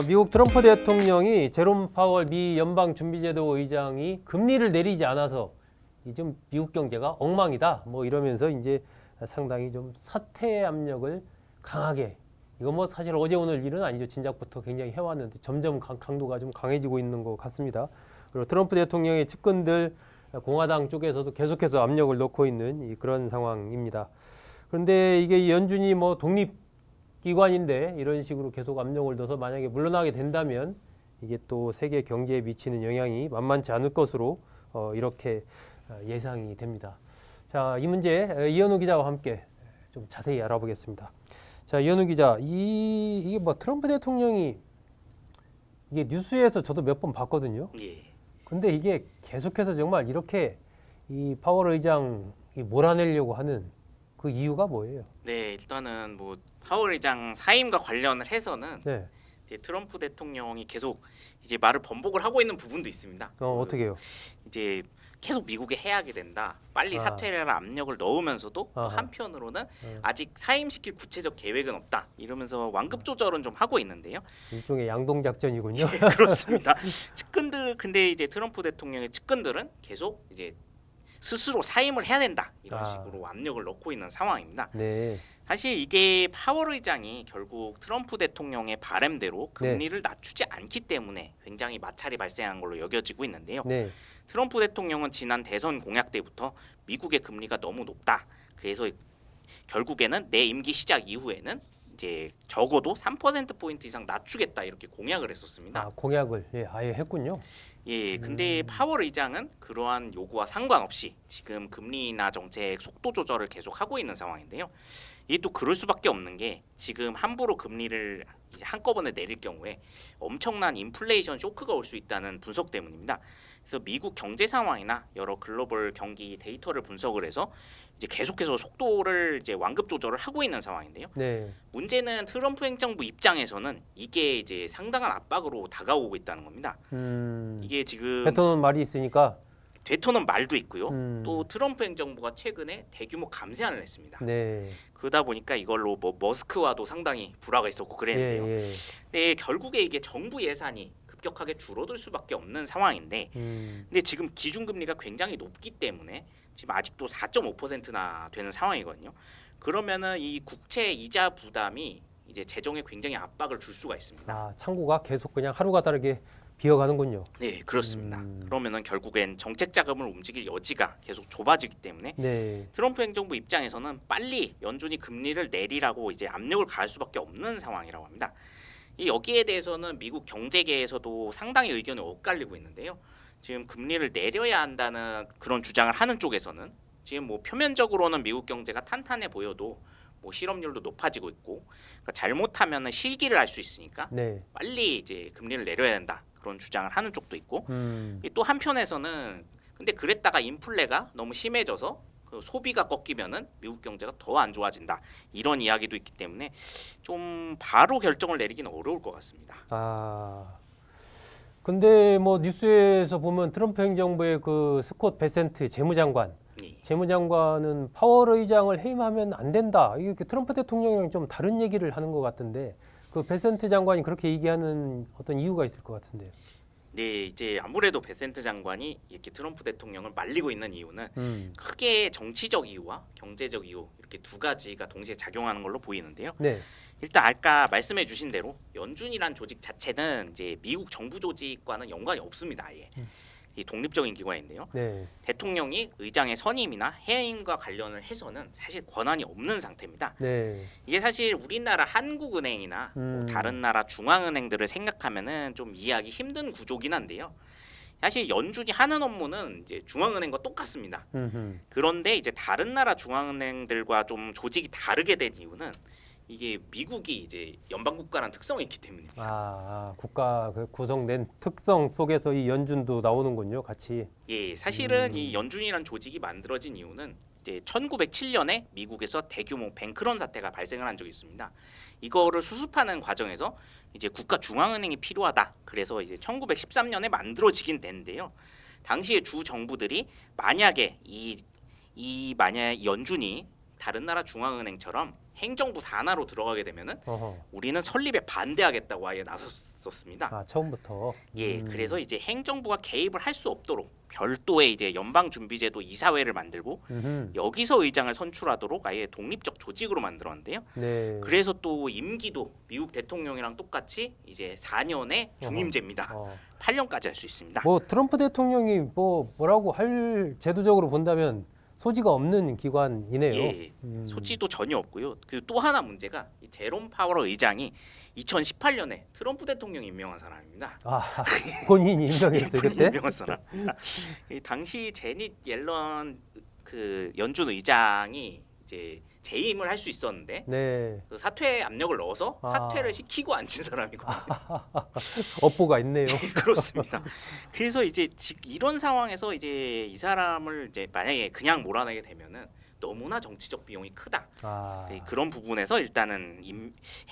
미국 트럼프 대통령이 제롬 파월 미 연방준비제도 의장이 금리를 내리지 않아서 좀 미국 경제가 엉망이다. 뭐 이러면서 이제 상당히 좀 사퇴 압력을 강하게, 이거 뭐 사실 어제 오늘 일은 아니죠. 진작부터 굉장히 해왔는데 점점 강도가 좀 강해지고 있는 것 같습니다. 그리고 트럼프 대통령의 측근들 공화당 쪽에서도 계속해서 압력을 넣고 있는 그런 상황입니다. 그런데 이게 연준이 뭐 독립기관인데 이런 식으로 계속 압력을 넣어서 만약에 물러나게 된다면 이게 또 세계 경제에 미치는 영향이 만만치 않을 것으로 이렇게 예상이 됩니다. 자, 이 문제 이현우 기자와 함께 좀 자세히 알아보겠습니다. 자, 이현우 기자, 이게 뭐 트럼프 대통령이 이게 뉴스에서 저도 몇 번 봤거든요. 예. 근데 이게 계속해서 정말 이렇게 이 파월 의장이 몰아내려고 하는 그 이유가 뭐예요? 네, 일단은 뭐 파월 의장 사임과 관련을 해서는 네. 이제 트럼프 대통령이 계속 이제 말을 번복을 하고 있는 부분도 있습니다. 어떻게 해요? 이제 계속 미국에 해야하게 된다. 빨리 아. 사퇴를 압력을 넣으면서도 또 아하. 한편으로는 아직 사임시킬 구체적 계획은 없다. 이러면서 완급 조절은 좀 하고 있는데요. 일종의 양동 작전이군요. 그렇습니다. 측근들 근데 이제 트럼프 대통령의 측근들은 계속 이제 스스로 사임을 해야 된다. 이런 식으로 압력을 넣고 있는 상황입니다. 네. 사실 이게 파월 의장이 결국 트럼프 대통령의 바람대로 금리를 낮추지 않기 때문에 굉장히 마찰이 발생한 걸로 여겨지고 있는데요. 네. 트럼프 대통령은 지난 대선 공약 때부터 미국의 금리가 너무 높다. 그래서 결국에는 내 임기 시작 이후에는 이제 적어도 3%포인트 이상 낮추겠다 이렇게 공약을 했었습니다. 공약을 아예 했군요. 예, 근데 파월 의장은 그러한 요구와 상관없이 지금 금리 인하 정책 속도 조절을 계속 하고 있는 상황인데요. 이게 또 그럴 수밖에 없는 게 지금 함부로 금리를 이제 한꺼번에 내릴 경우에 엄청난 인플레이션 쇼크가 올 수 있다는 분석 때문입니다. 그래서 미국 경제 상황이나 여러 글로벌 경기 데이터를 분석을 해서 이제 계속해서 속도를 이제 완급 조절을 하고 있는 상황인데요. 네. 문제는 트럼프 행정부 입장에서는 이게 이제 상당한 압박으로 다가오고 있다는 겁니다. 이게 지금 뱉어놓은 말이 있으니까. 되토는 말도 있고요. 또 트럼프 행정부가 최근에 대규모 감세안을 했습니다. 네. 그러다 보니까 이걸로 뭐 머스크와도 상당히 불화가 있었고 그랬는데요. 예. 네, 결국에 이게 정부 예산이 급격하게 줄어들 수밖에 없는 상황인데, 근데 지금 기준금리가 굉장히 높기 때문에 지금 아직도 4.5%나 되는 상황이거든요. 그러면은 이 국채 이자 부담이 이제 재정에 굉장히 압박을 줄 수가 있습니다. 창고가 계속 그냥 하루가 다르게 비어가는군요. 네, 그렇습니다. 그러면은 결국엔 정책 자금을 움직일 여지가 계속 좁아지기 때문에 네. 트럼프 행정부 입장에서는 빨리 연준이 금리를 내리라고 이제 압력을 가할 수밖에 없는 상황이라고 합니다. 이 여기에 대해서는 미국 경제계에서도 상당히 의견이 엇갈리고 있는데요. 지금 금리를 내려야 한다는 그런 주장을 하는 쪽에서는 지금 뭐 표면적으로는 미국 경제가 탄탄해 보여도 뭐 실업률도 높아지고 있고, 그러니까 잘못하면은 실기를 할 수 있으니까 네. 빨리 이제 금리를 내려야 된다 그런 주장을 하는 쪽도 있고, 또 한편에서는 근데 그랬다가 인플레가 너무 심해져서 그 소비가 꺾이면은 미국 경제가 더 안 좋아진다 이런 이야기도 있기 때문에 좀 바로 결정을 내리기는 어려울 것 같습니다. 근데 뭐 뉴스에서 보면 트럼프 행정부의 그 스콧 베센트 재무장관은 파월 의장을 해임하면 안 된다. 이게 트럼프 대통령이랑 좀 다른 얘기를 하는 것 같은데, 그 베센트 장관이 그렇게 얘기하는 어떤 이유가 있을 것 같은데요. 네, 이제 아무래도 베센트 장관이 이렇게 트럼프 대통령을 말리고 있는 이유는 크게 정치적 이유와 경제적 이유 이렇게 두 가지가 동시에 작용하는 걸로 보이는데요. 네. 일단 아까 말씀해 주신 대로 연준이란 조직 자체는 이제 미국 정부 조직과는 연관이 없습니다. 아예. 이 독립적인 기관인데요. 네. 대통령이 의장의 선임이나 해임과 관련을 해서는 사실 권한이 없는 상태입니다. 네. 이게 사실 우리나라 한국은행이나 뭐 다른 나라 중앙은행들을 생각하면은 좀 이해하기 힘든 구조긴 한데요. 사실 연준이 하는 업무는 이제 중앙은행과 똑같습니다. 그런데 이제 다른 나라 중앙은행들과 좀 조직이 다르게 된 이유는 이게 미국이 이제 연방국가라는 특성이 있기 때문입니다. 국가 구성된 특성 속에서 이 연준도 나오는군요, 같이. 예, 사실은 이 연준이라는 조직이 만들어진 이유는 이제 1907년에 미국에서 대규모 뱅크런 사태가 발생을 한 적이 있습니다. 이거를 수습하는 과정에서 이제 국가 중앙은행이 필요하다. 그래서 이제 1913년에 만들어지긴 됐는데요. 당시에 주 정부들이 만약에 만약 연준이 다른 나라 중앙은행처럼 행정부 산하로 들어가게 되면은 어허. 우리는 설립에 반대하겠다고 아예 나섰었습니다. 아, 처음부터. 예, 그래서 이제 행정부가 개입을 할 수 없도록 별도의 이제 연방준비제도 이사회를 만들고 음흠. 여기서 의장을 선출하도록 아예 독립적 조직으로 만들었는데요. 네. 그래서 또 임기도 미국 대통령이랑 똑같이 이제 4년의 중임제입니다. 어. 8년까지 할 수 있습니다. 뭐 트럼프 대통령이 뭐라고 할 제도적으로 본다면 소지가 없는 기관이네요. 예, 소지도 전혀 없고요. 그 또 하나 문제가 이 제롬 파월 의장이 2018년에 트럼프 대통령이 임명한 사람입니다. 아, 본인이 임명했어요 본인이 그때? 임명한 사람. 이 당시 제닛 옐런 그 연준 의장이 이제 재임을 할 수 있었는데 네. 그 사퇴 압력을 넣어서 아. 사퇴를 시키고 앉힌 사람이거든요. 업보가 있네요. 그렇습니다. 그래서 이제 이런 상황에서 이제 이 사람을 이제 만약에 그냥 몰아내게 되면은 너무나 정치적 비용이 크다. 아, 네, 그런 부분에서 일단은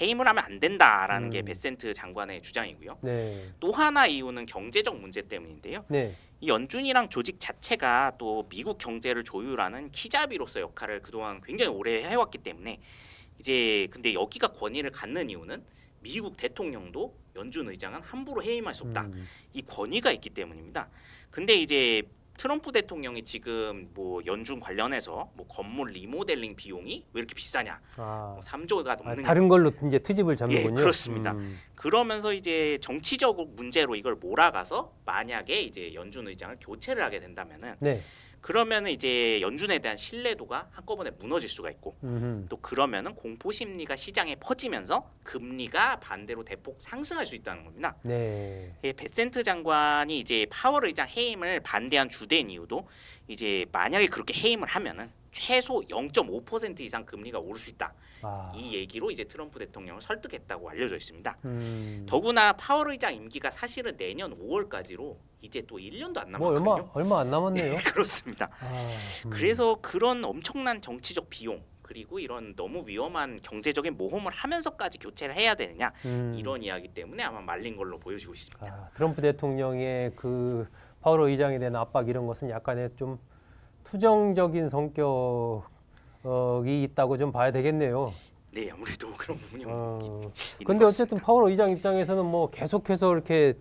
해임을 하면 안 된다라는 게 음. 베센트 장관의 주장이고요. 네. 또 하나 이유는 경제적 문제 때문인데요. 네. 이 연준이랑 조직 자체가 또 미국 경제를 조율하는 키자비로서 역할을 그동안 굉장히 오래 해왔기 때문에 이제 근데 여기가 권위를 갖는 이유는 미국 대통령도 연준 의장은 함부로 해임할 수 없다. 이 권위가 있기 때문입니다. 근데 이제 트럼프 대통령이 지금 뭐 연준 관련해서 뭐 건물 리모델링 비용이 왜 이렇게 비싸냐? 아, 3조가 아, 넘는 다른 걸로 이제 트집을 잡는군요. 예, 그렇습니다. 그러면서 이제 정치적 문제로 이걸 몰아가서 만약에 이제 연준 의장을 교체를 하게 된다면은 네. 그러면은 이제 연준에 대한 신뢰도가 한꺼번에 무너질 수가 있고 또 그러면은 공포 심리가 시장에 퍼지면서 금리가 반대로 대폭 상승할 수 있다는 겁니다. 네. 예, 베센트 장관이 이제 파월 의장 해임을 반대한 주된 이유도 이제 만약에 그렇게 해임을 하면은 최소 0.5% 이상 금리가 오를 수 있다. 아, 이 얘기로 이제 트럼프 대통령을 설득했다고 알려져 있습니다. 음. 더구나 파월 의장 임기가 사실은 내년 5월까지로 이제 또 1년도 안 뭐 남았거든요. 얼마 안 남았네요. 그렇습니다. 아, 그래서 그런 엄청난 정치적 비용 그리고 이런 너무 위험한 경제적인 모험을 하면서까지 교체를 해야 되느냐 이런 이야기 때문에 아마 말린 걸로 보여지고 있습니다. 아, 트럼프 대통령의 그 파월 의장에 대한 압박 이런 것은 약간의 좀 투정적인 성격이 있다고 좀 봐야 되겠네요. 네, 아무래도 그런 부분이 어, 있는 근데 것 어쨌든 같습니다. 파월 의장 입장에서는 뭐 계속해서 이렇게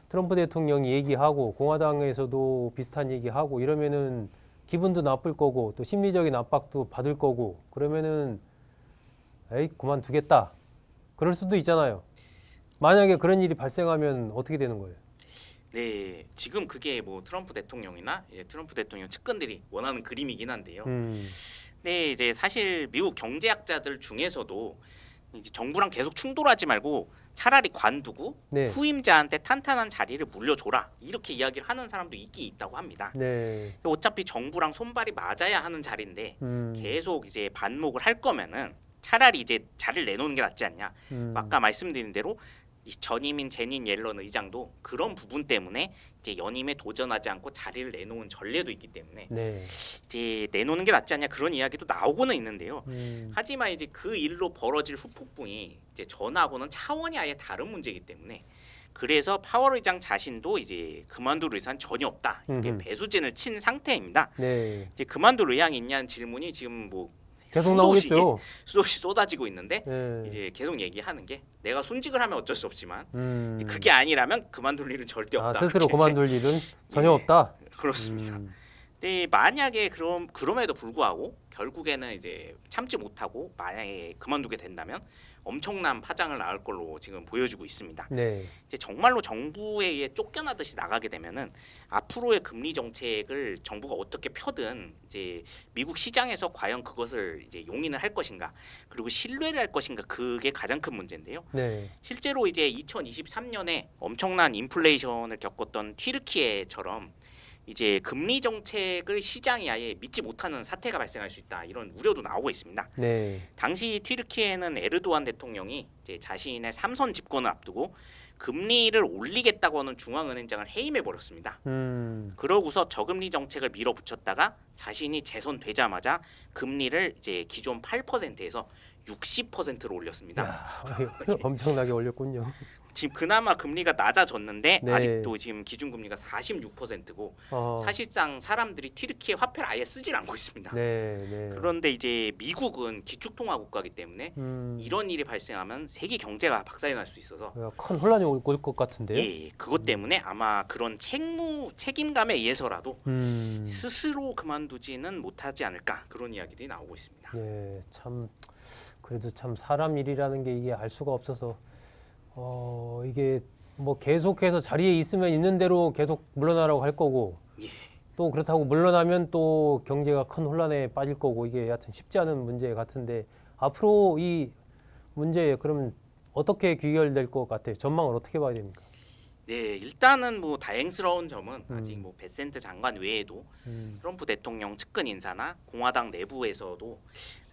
트럼프 대통령이 얘기하고 공화당에서도 비슷한 얘기하고 이러면은 기분도 나쁠 거고 또 심리적인 압박도 받을 거고 그러면은 에이 그만두겠다 그럴 수도 있잖아요. 만약에 그런 일이 발생하면 어떻게 되는 거예요? 네, 지금 그게 뭐 트럼프 대통령이나 트럼프 대통령 측근들이 원하는 그림이긴 한데요. 네, 이제 사실 미국 경제학자들 중에서도 이제 정부랑 계속 충돌하지 말고 차라리 관두고 네. 후임자한테 탄탄한 자리를 물려줘라 이렇게 이야기를 하는 사람도 있긴 있다고 합니다. 네. 어차피 정부랑 손발이 맞아야 하는 자리인데 음, 계속 이제 반목을 할 거면은 차라리 이제 자리를 내놓는 게 낫지 않냐. 아까 말씀드린 대로 이 전임인 제닛 옐런 의장도 그런 부분 때문에 이제 연임에 도전하지 않고 자리를 내놓은 전례도 있기 때문에 네. 이제 내놓는 게 낫지 않냐 그런 이야기도 나오고는 있는데요. 음, 하지만 이제 그 일로 벌어질 후폭풍이 이제 전하고는 차원이 아예 다른 문제이기 때문에 그래서 파월 의장 자신도 이제 그만둘 의사는 전혀 없다. 이게 음흠. 배수진을 친 상태입니다. 네. 이제 그만둘 의향이 있냐는 질문이 지금 뭐 계속 수도시 나오겠죠. 쏟아지고 있는데 네. 이제 계속 얘기하는 게 내가 순직을 하면 어쩔 수 없지만 음, 이제 그게 아니라면 그만둘 일은 절대 아, 없다. 스스로 이렇게 그만둘 일은 전혀 예. 없다. 그렇습니다. 음, 근데 만약에 그럼에도 불구하고 결국에는 이제 참지 못하고 만약에 그만두게 된다면 엄청난 파장을 낳을 걸로 지금 보여지고 있습니다. 네. 이제 정말로 정부에 의해 쫓겨나듯이 나가게 되면은 앞으로의 금리 정책을 정부가 어떻게 펴든 이제 미국 시장에서 과연 그것을 이제 용인을 할 것인가 그리고 신뢰를 할 것인가 그게 가장 큰 문제인데요. 네. 실제로 이제 2023년에 엄청난 인플레이션을 겪었던 튀르키예처럼 이제 금리 정책을 시장이 아예 믿지 못하는 사태가 발생할 수 있다 이런 우려도 나오고 있습니다. 네. 당시 튀르키예는 에르도안 대통령이 이제 자신의 3선 집권을 앞두고 금리를 올리겠다고 하는 중앙은행장을 해임해 버렸습니다. 그러고서 저금리 정책을 밀어붙였다가 자신이 재선되자마자 금리를 이제 기존 8%에서 60%로 올렸습니다. 야, 엄청나게 올렸군요. 지금 그나마 금리가 낮아졌는데 네. 아직도 지금 기준금리가 46%고 사실상 사람들이 튀르키예 화폐를 아예 쓰질 않고 있습니다. 네, 네. 그런데 이제 미국은 기축통화 국가이기 때문에 이런 일이 발생하면 세계 경제가 박살이 날 수 있어서 큰 혼란이 올 것 같은데요. 예, 그것 때문에 아마 그런 책임감에 의해서라도 음. 스스로 그만두지는 못하지 않을까 그런 이야기들이 나오고 있습니다. 예, 참 그래도 참 사람 일이라는 게 이게 알 수가 없어서 이게 뭐 계속해서 자리에 있으면 있는 대로 계속 물러나라고 할 거고 예. 또 그렇다고 물러나면 또 경제가 큰 혼란에 빠질 거고 이게 여하튼 쉽지 않은 문제 같은데 앞으로 이 문제 그러면 어떻게 귀결될 것 같아요? 전망을 어떻게 봐야 됩니까? 네, 일단은 뭐 다행스러운 점은 아직 뭐 베센트 장관 외에도 트럼프 대통령 측근 인사나 공화당 내부에서도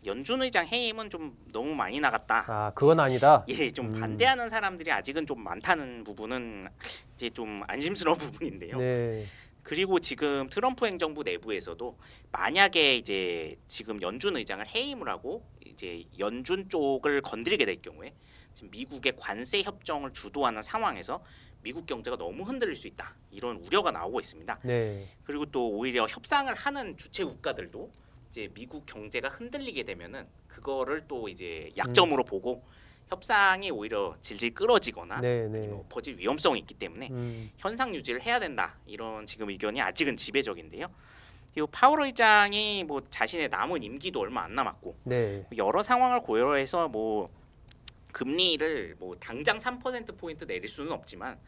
연준 의장 해임은 좀 너무 많이 나갔다. 아, 그건 아니다. 예, 좀 반대하는 사람들이 아직은 좀 많다는 부분은 이제 좀 안심스러운 부분인데요. 네. 그리고 지금 트럼프 행정부 내부에서도 만약에 이제 지금 연준 의장을 해임을 하고 이제 연준 쪽을 건드리게 될 경우에 지금 미국의 관세 협정을 주도하는 상황에서 미국 경제가 너무 흔들릴 수 있다. 이런 우려가 나오고 있습니다. 네. 그리고 또 오히려 협상을 하는 주체 국가들도 이제 미국 경제가 흔들리게 되면은 그거를 또 이제 약점으로 보고 협상이 오히려 질질 끌어지거나 네, 네. 아니면 엎어질 위험성이 있기 때문에 현상 유지를 해야 된다. 이런 지금 의견이 아직은 지배적인데요. 이 파월 의장이 뭐 자신의 남은 임기도 얼마 안 남았고 네. 여러 상황을 고려해서 뭐 금리를 뭐 당장 3% 포인트 내릴 수는 없지만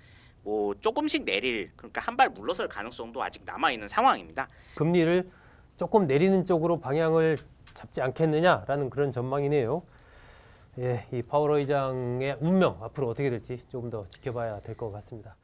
뭐 조금씩 내릴 그러니까 한 발 물러설 가능성도 아직 남아 있는 상황입니다. 금리를 조금 내리는 쪽으로 방향을 잡지 않겠느냐라는 그런 전망이네요. 예, 이 파월 의장의 운명 앞으로 어떻게 될지 조금 더 지켜봐야 될 것 같습니다.